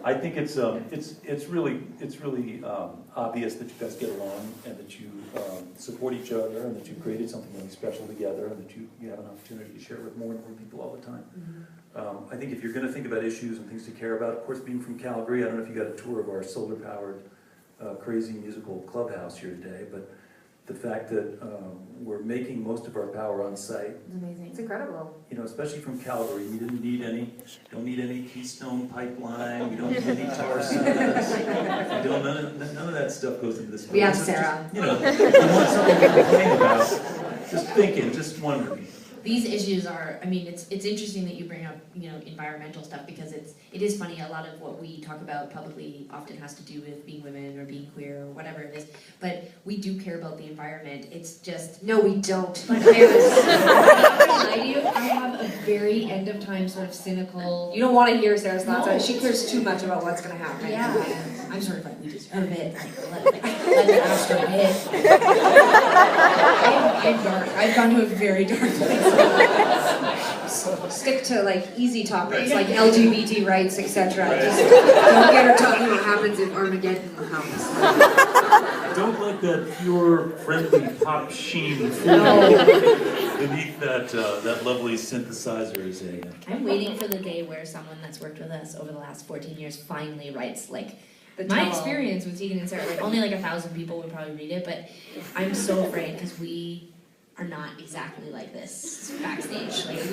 I think it's really obvious that you guys get along and that you support each other and that you've created something really special together and that you have an opportunity to share with more and more people all the time. I think if you're going to think about issues and things to care about, of course, being from Calgary, I don't know if you got a tour of our solar-powered crazy musical clubhouse here today, but the fact that we're making most of our power on site. It's amazing. It's incredible. You know, especially from Calgary, we don't need any Keystone pipeline, we don't need any tar sands. None of that stuff goes into this. We have Sarah. You know, you want something to complain about, just thinking, just wondering. These issues are, I mean, it's interesting that you bring up, you know, environmental stuff because it is funny, a lot of what we talk about publicly often has to do with being women or being queer or whatever it is, but we do care about the environment. It's just... No, we don't. But I have a very end of time sort of cynical... You don't want to hear Sarah's thoughts on it. No. She cares too much about what's going to happen. Yeah, I'm sort of like, we deserve it. Let the Astro hit. I'm dark. I've gone to a very dark place. Stick to like easy topics like LGBT rights, etc. Just don't get her talking what happens if Armageddon comes. Don't let that pure, friendly pop sheen fool beneath that lovely synthesizer is a... I'm waiting for the day where someone that's worked with us over the last 14 years finally writes, like, my tell-all. experience with Tegan and Sarah, like, only like 1,000 people would probably read it, but I'm so afraid because we are not exactly like this backstage. Like,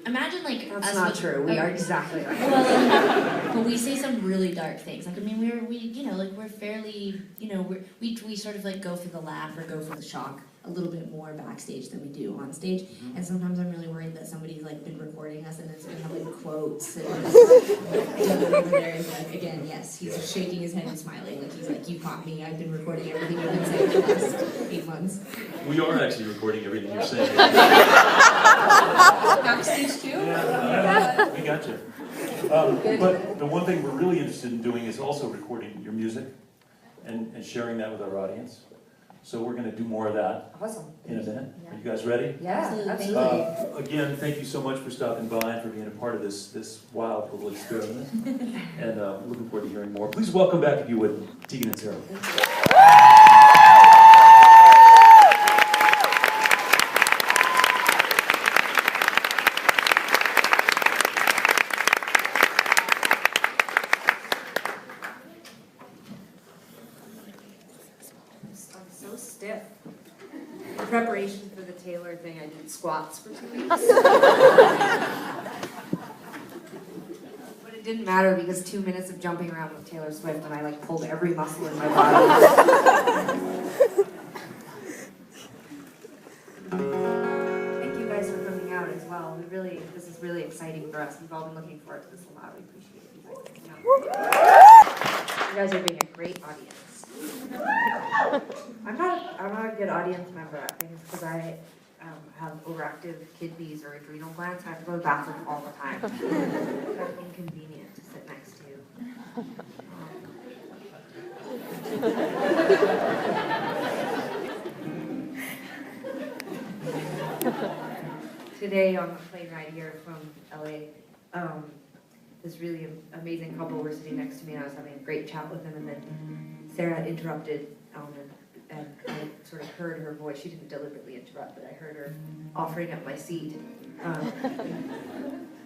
imagine like That's us not with, true. We are exactly like that. well, but we say some really dark things. Like, I mean, we you know, like, we're fairly, you know, we sort of like go for the laugh or go for the shock a little bit more backstage than we do on stage. And sometimes I'm really worried that somebody's like been recording us and it's been having quotes and Dylan over there is like, again, yes, he's shaking his head and smiling. Like, he's like, you caught me. I've been recording everything you've been saying for the last 8 months. We are actually recording everything you're saying. Backstage too? Yeah, we got you. But the one thing we're really interested in doing is also recording your music and sharing that with our audience. So we're going to do more of that Awesome. in a minute. Are you guys ready? Yeah, Absolutely. absolutely. Again, thank you so much for stopping by and for being a part of this wild little experiment. And looking forward to hearing more. Please welcome back, if you would, Tegan and Sarah. I'm so stiff. In preparation for the Taylor thing, I did squats for 2 weeks. But it didn't matter because 2 minutes of jumping around with Taylor Swift and I like pulled every muscle in my body. Thank you guys for coming out as well. This is really exciting for us. We've all been looking forward to this a lot. We appreciate you guys coming out. You guys are being a great audience. I'm not a good audience member. I think it's because I have overactive kidneys or adrenal glands. I have to go to the bathroom all the time. It's kind of inconvenient to sit next to you. Today on the plane ride here from LA, this really amazing couple were sitting next to me and I was having a great chat with them, and then Sarah interrupted and I sort of heard her voice. She didn't deliberately interrupt, but I heard her offering up my seat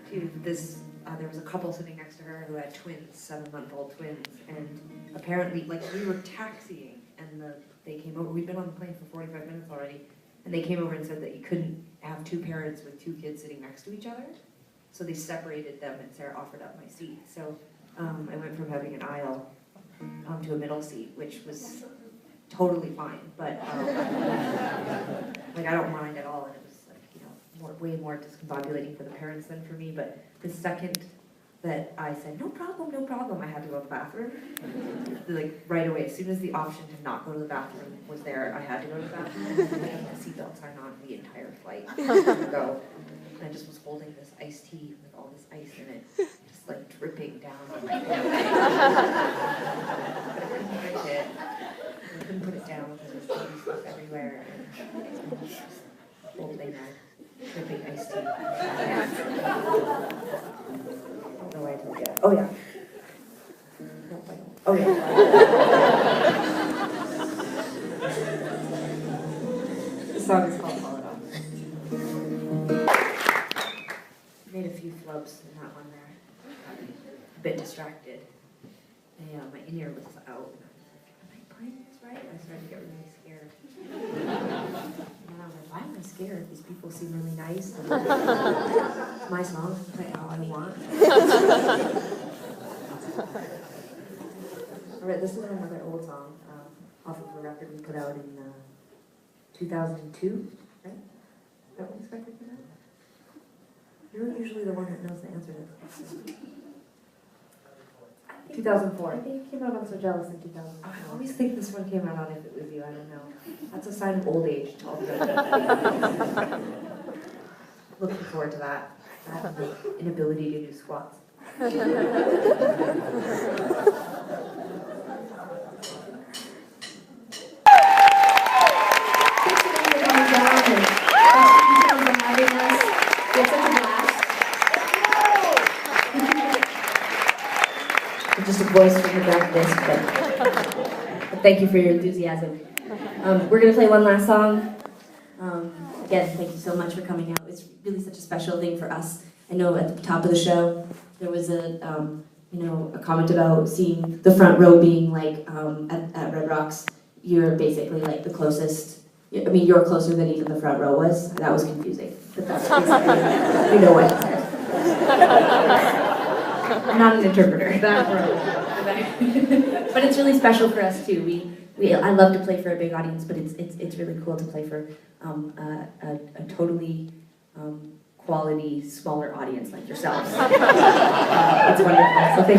to this. There was a couple sitting next to her who had twins, 7-month-old twins, and apparently, like, we were taxiing, and they came over. We'd been on the plane for 45 minutes already, and they came over and said that you couldn't have 2 parents with 2 kids sitting next to each other, so they separated them, and Sarah offered up my seat. So I went from having an aisle to a middle seat, which was totally fine, but like, I don't mind at all, and it was like, you know, way more discombobulating for the parents than for me. But the second that I said no problem, I had to go to the bathroom. Like, right away, as soon as the option to not go to the bathroom was there, I had to go to the bathroom. And the seatbelts are not the entire flight to go. And I just was holding this iced tea with all this ice in it, just like dripping down on my head. I couldn't put it down because there's baby stuff everywhere. And just holding that dripping iced tea. I don't know why I told you that. Oh, yeah. No, I don't. Oh, yeah. The song is called Fall It Off. Made a few flubs in that one there. A bit distracted. My in-ear was out. Am I playing this right? I started to get really scared. And I was like, why am I scared? These people seem really nice. It's my song. I play how I want. Alright, this is another old song off of a record we put out in 2002, right? Is that when this record came out? You're usually the one that knows the answer to this question. 2004. I think it came out on So Jealous in 2004. I always think this one came out on If It Was You, I don't know. That's a sign of old age to all of them. Looking forward to that. I have the inability to do squats. Just a voice from the back disc, but thank you for your enthusiasm. We're going to play one last song. Again, thank you so much for coming out. It's really such a special thing for us. I know at the top of the show, there was a comment about seeing the front row being like at Red Rocks. You're basically like the closest. I mean, you're closer than even the front row was. That was confusing, but that's basically, you know what. I'm not an interpreter. But it's really special for us too. I love to play for a big audience, but it's really cool to play for a totally quality smaller audience like yourselves. It's wonderful. So thank